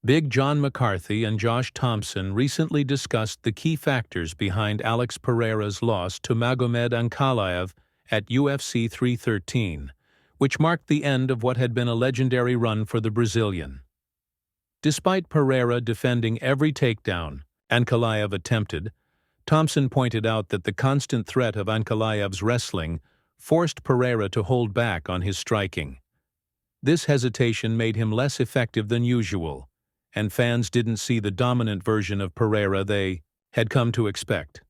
Big John McCarthy and Josh Thompson recently discussed the key factors behind Alex Pereira's loss to Magomed Ankalaev at UFC 313, which marked the end of what had been a legendary run for the Brazilian. Despite Pereira defending every takedown Ankalaev attempted, Thompson pointed out that the constant threat of Ankalaev's wrestling forced Pereira to hold back on his striking. This hesitation made him less effective than usual, and fans didn't see the dominant version of Pereira they had come to expect.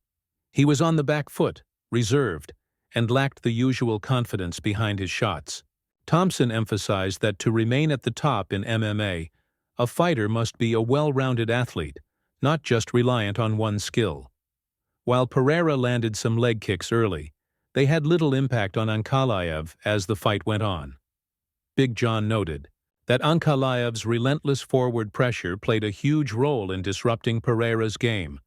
He was on the back foot, reserved, and lacked the usual confidence behind his shots. Thompson emphasized that to remain at the top in MMA, a fighter must be a well-rounded athlete, not just reliant on one skill. While Pereira landed some leg kicks early, they had little impact on Ankalaev as the fight went on. Big John noted that Ankalaev's relentless forward pressure played a huge role in disrupting Pereira's game,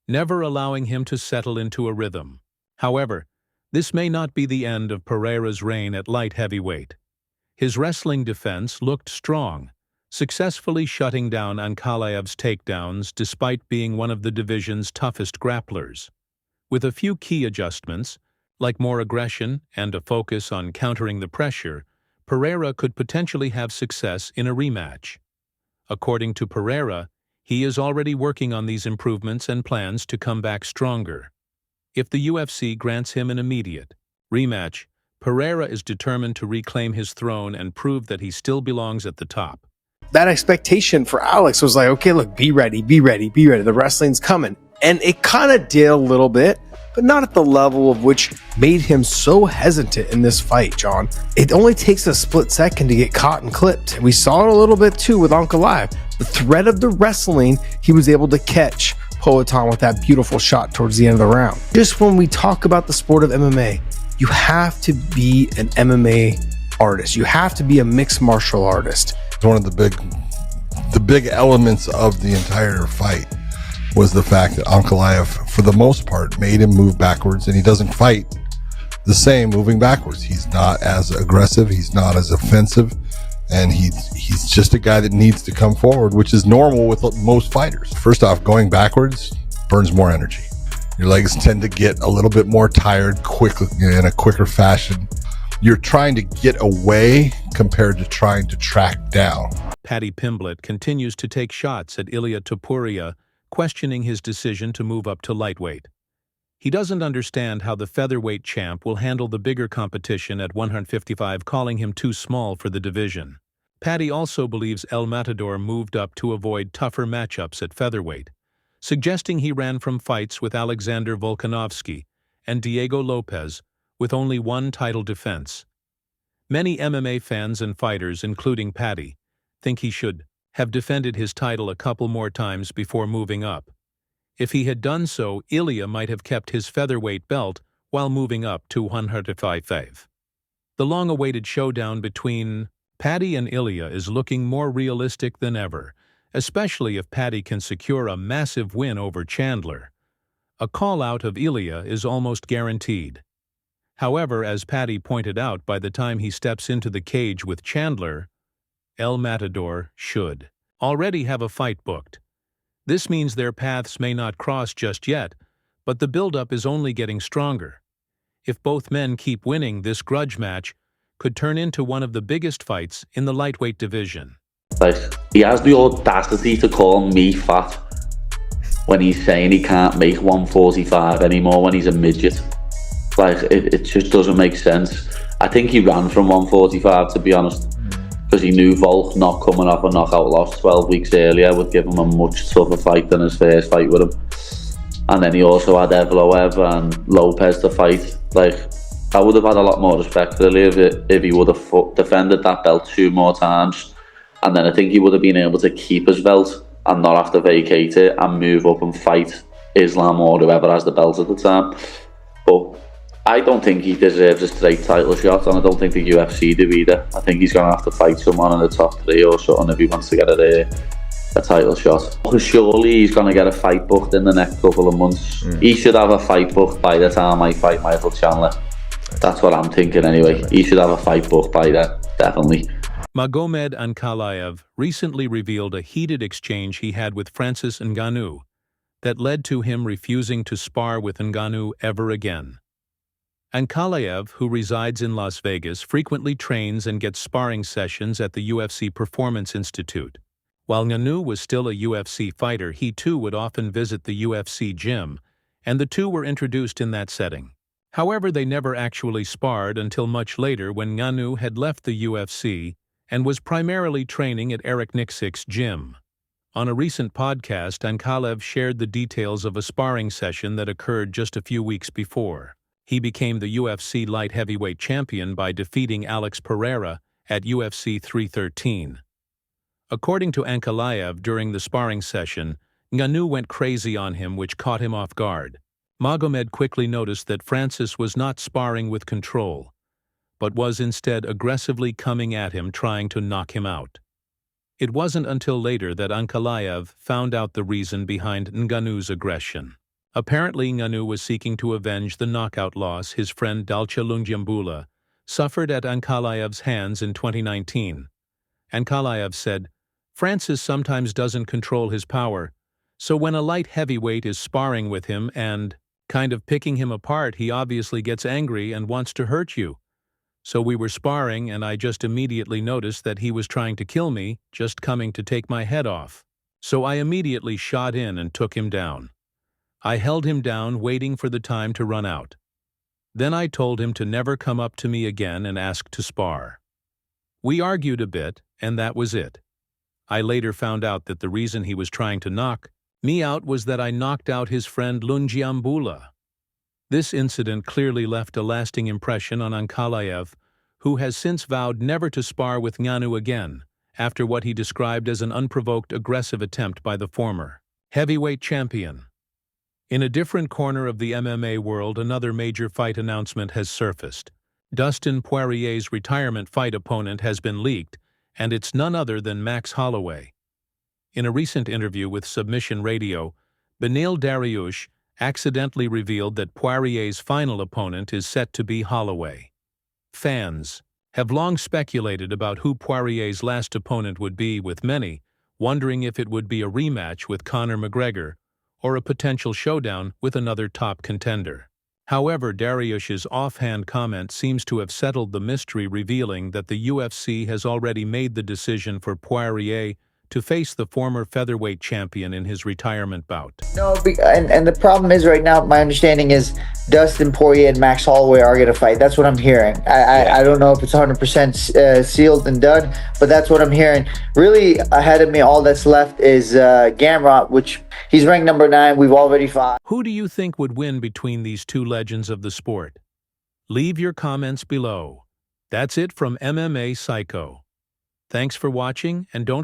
never allowing him to settle into a rhythm. However, this may not be the end of Pereira's reign at light heavyweight. His wrestling defense looked strong, successfully shutting down Ankalaev's takedowns despite being one of the division's toughest grapplers. With a few key adjustments, like more aggression and a focus on countering the pressure, Pereira could potentially have success in a rematch. According to Pereira, he is already working on these improvements and plans to come back stronger. If the UFC grants him an immediate rematch, Pereira is determined to reclaim his throne and prove that he still belongs at the top. That expectation for Alex was like, okay, look, be ready, be ready, be ready. The wrestling's coming. And it kind of did a little bit, but not at the level of which made him so hesitant in this fight, John. It only takes a split second to get caught and clipped. We saw it a little bit too with Ankalaev. The threat of the wrestling, he was able to catch Poatan with that beautiful shot towards the end of the round. Just when we talk about the sport of MMA, you have to be an MMA artist. You have to be a mixed martial artist. One of the big elements of the entire fight was the fact that Ankalaev, for the most part, made him move backwards, and he doesn't fight the same moving backwards. He's not as aggressive, he's not as offensive, and he's just a guy that needs to come forward, which is normal with most fighters. First off, going backwards burns more energy. Your legs tend to get a little bit more tired quickly, in a quicker fashion. You're trying to get away compared to trying to track down. Paddy Pimblett continues to take shots at Ilia Topuria, questioning his decision to move up to lightweight. He doesn't understand how the featherweight champ will handle the bigger competition at 155, calling him too small for the division. Paddy also believes El Matador moved up to avoid tougher matchups at featherweight, suggesting he ran from fights with Alexander Volkanovski and Diego Lopez with only one title defense. Many MMA fans and fighters, including Paddy, think he should have defended his title a couple more times before moving up. If he had done so, Ilia might have kept his featherweight belt while moving up to 155. The long-awaited showdown between Paddy and Ilia is looking more realistic than ever, especially if Paddy can secure a massive win over Chandler. A call-out of Ilia is almost guaranteed. However, as Paddy pointed out, by the time he steps into the cage with Chandler, El Matador should already have a fight booked. This means their paths may not cross just yet, but the build-up is only getting stronger. If both men keep winning, this grudge match could turn into one of the biggest fights in the lightweight division. Like, he has the audacity to call me fat when he's saying he can't make 145 anymore when he's a midget. Like, it just doesn't make sense. I think he ran from 145, to be honest, because he knew Volk not coming off a knockout loss 12 weeks earlier would give him a much tougher fight than his first fight with him. And then he also had Ankalaev and Lopez to fight. Like, I would have had a lot more respect for Ilia if he would have defended that belt 2 more times. And then I think he would have been able to keep his belt and not have to vacate it and move up and fight Islam or whoever has the belt at the time. But I don't think he deserves a straight title shot, and I don't think the UFC do either. I think he's going to have to fight someone in the top 3 or something if he wants to get a title shot. Surely he's going to get a fight booked in the next couple of months. He should have a fight booked by the time I fight Michael Chandler. That's what I'm thinking anyway. He should have a fight booked by then, definitely. Magomed Ankalaev recently revealed a heated exchange he had with Francis Ngannou that led to him refusing to spar with Ngannou ever again. Ankalaev, who resides in Las Vegas, frequently trains and gets sparring sessions at the UFC Performance Institute. While Ngannou was still a UFC fighter, he too would often visit the UFC gym, and the two were introduced in that setting. However, they never actually sparred until much later when Ngannou had left the UFC and was primarily training at Eric Nicksick's gym. On a recent podcast, Ankalaev shared the details of a sparring session that occurred just a few weeks before. He became the UFC light heavyweight champion by defeating Alex Pereira at UFC 313. According to Ankalaev, during the sparring session, Ngannou went crazy on him, which caught him off guard. Magomed quickly noticed that Francis was not sparring with control, but was instead aggressively coming at him, trying to knock him out. It wasn't until later that Ankalaev found out the reason behind Ngannou's aggression. Apparently, Ngannou was seeking to avenge the knockout loss his friend Dalcha Lungiambula suffered at Ankalaev's hands in 2019. Ankalaev said, "Francis sometimes doesn't control his power, so when a light heavyweight is sparring with him and kind of picking him apart, he obviously gets angry and wants to hurt you. So we were sparring and I just immediately noticed that he was trying to kill me, just coming to take my head off. So I immediately shot in and took him down. I held him down, waiting for the time to run out. Then I told him to never come up to me again and ask to spar. We argued a bit, and that was it. I later found out that the reason he was trying to knock me out was that I knocked out his friend Lungiambula." This incident clearly left a lasting impression on Ankalaev, who has since vowed never to spar with Ngannou again, after what he described as an unprovoked aggressive attempt by the former heavyweight champion. In a different corner of the MMA world, another major fight announcement has surfaced. Dustin Poirier's retirement fight opponent has been leaked, and it's none other than Max Holloway. In a recent interview with Submission Radio, Beneil Dariush accidentally revealed that Poirier's final opponent is set to be Holloway. Fans have long speculated about who Poirier's last opponent would be, with many wondering if it would be a rematch with Conor McGregor or a potential showdown with another top contender. However, Dariush's offhand comment seems to have settled the mystery, revealing that the UFC has already made the decision for Poirier to face the former featherweight champion in his retirement bout. No, and the problem is right now, my understanding is Dustin Poirier and Max Holloway are going to fight. That's what I'm hearing. I don't know if it's 100% sealed and done, but that's what I'm hearing. Really, ahead of me, all that's left is Gamrot, which he's ranked number 9. We've already fought. Who do you think would win between these two legends of the sport? Leave your comments below. That's it from MMA Psycho. Thanks for watching, and don't forget